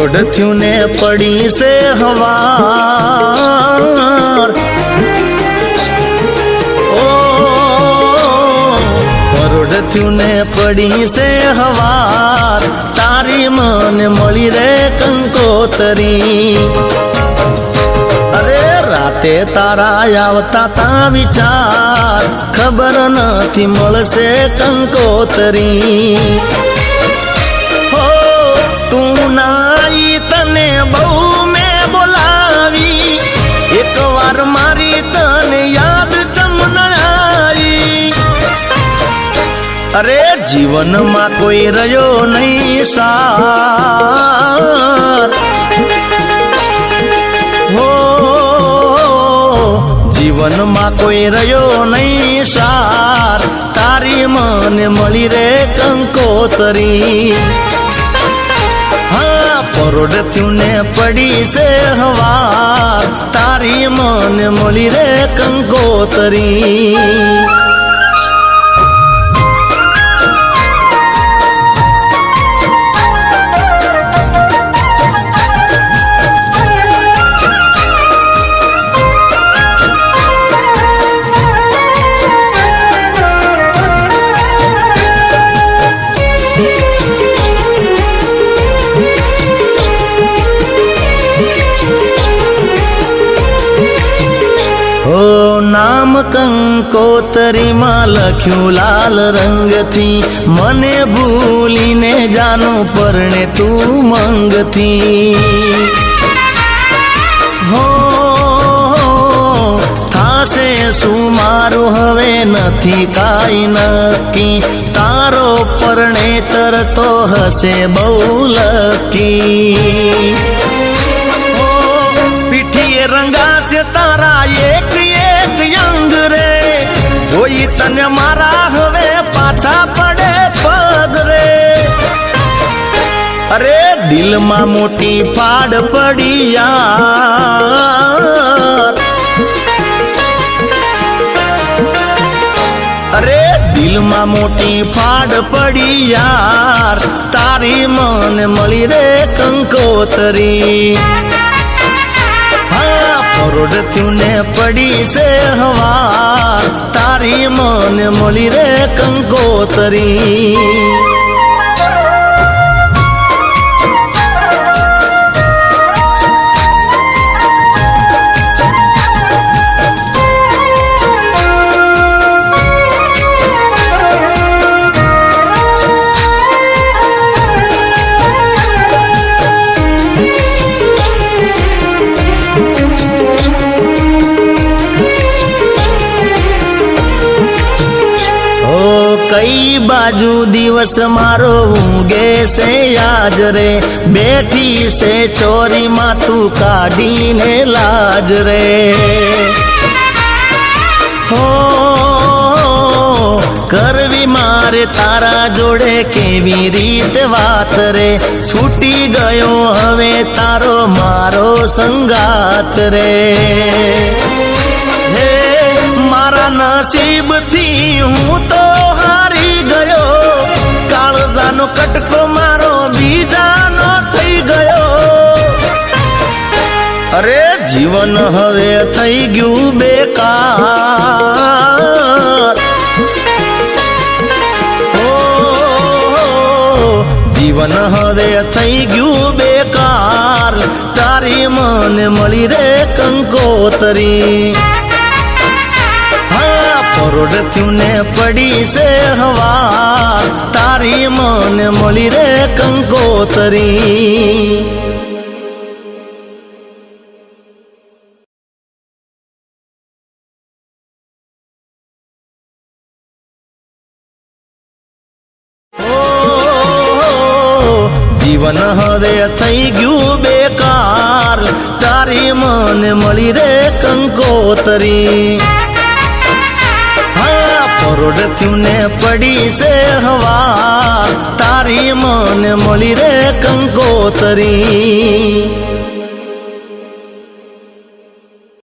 પરોઢ થયું ને પડી છે હવાર, ઓ પરોઢ થયું ને પડી છે હવાર, તારી મને મળી રે કંકોતરી। અરે રાતે તારા આવતા તા વિચાર, ખબર નથી મળશે કંકોતરી। હો તું નાઈ તને બહુ મેં બોલાવી, એક વાર મારી તને યાદ ચમનાઈ। અરે જીવનમાં કોઈ રહ્યો નહીં સાર, જીવનમાં કોઈ રહ્યો નહીં સાર, તારી મને મળી રે કંકોતરી। હા પરોઢ થયું ને પડી છે હવાર, તારી મને મળી રે કંકોતરી। નામ કંકોતરી માં લખ્યું લાલ રંગથી, મને ભૂલીને જાનું પરણે તું મંગથી। હો થાશે શું મારું હવે નથી કાઈ નક્કી, તારો પરણે તરતો હશે બહુ લકી। પીઠીએ રંગાશે તારા એક અંગ રે, જોઈ તને મારા હવે પાછા પડે પગ રે। અરે દિલમાં મોટી ફાડ પડી યાર, અરે દિલમાં મોટી ફાડ પડી યાર, તારી મને મળી રે કંકોતરી। પરોઢ થયું ને પડી છે હવાર, તારી મને મળી રે કંકોતરી। કઈ બાજુ દિવસ મારો ઊંઘે છે યાદ રે, બેઠી છે ચોરીમાં તું કાઢીને લાજ રે। હો કરવી મારે તારા જોડે કેવી રીત વાત રે, છૂટી ગયો હવે તારો મારો સંગાત રે। હે મારા નસીબથી હું તો હારી ગયો, કાળજાનો કટકો મારો બીજાનો થઈ ગયો। અરે જીવન હવે થઈ ગયું બેકાર, જીવન હવે થઈ ગયું બેકાર, તારી મને મળી રે કંકોતરી। પરોઢ થયું ને પડી છે હવાર, તારી મને મળી રે કંકોતરી। જીવન હવે થઈ ગયું બેકાર, તારી મને મળી રે કંકોતરી। પરોઢ થયું ને પડી છે હવાર, તારી મને મળી રે કંકોતરી।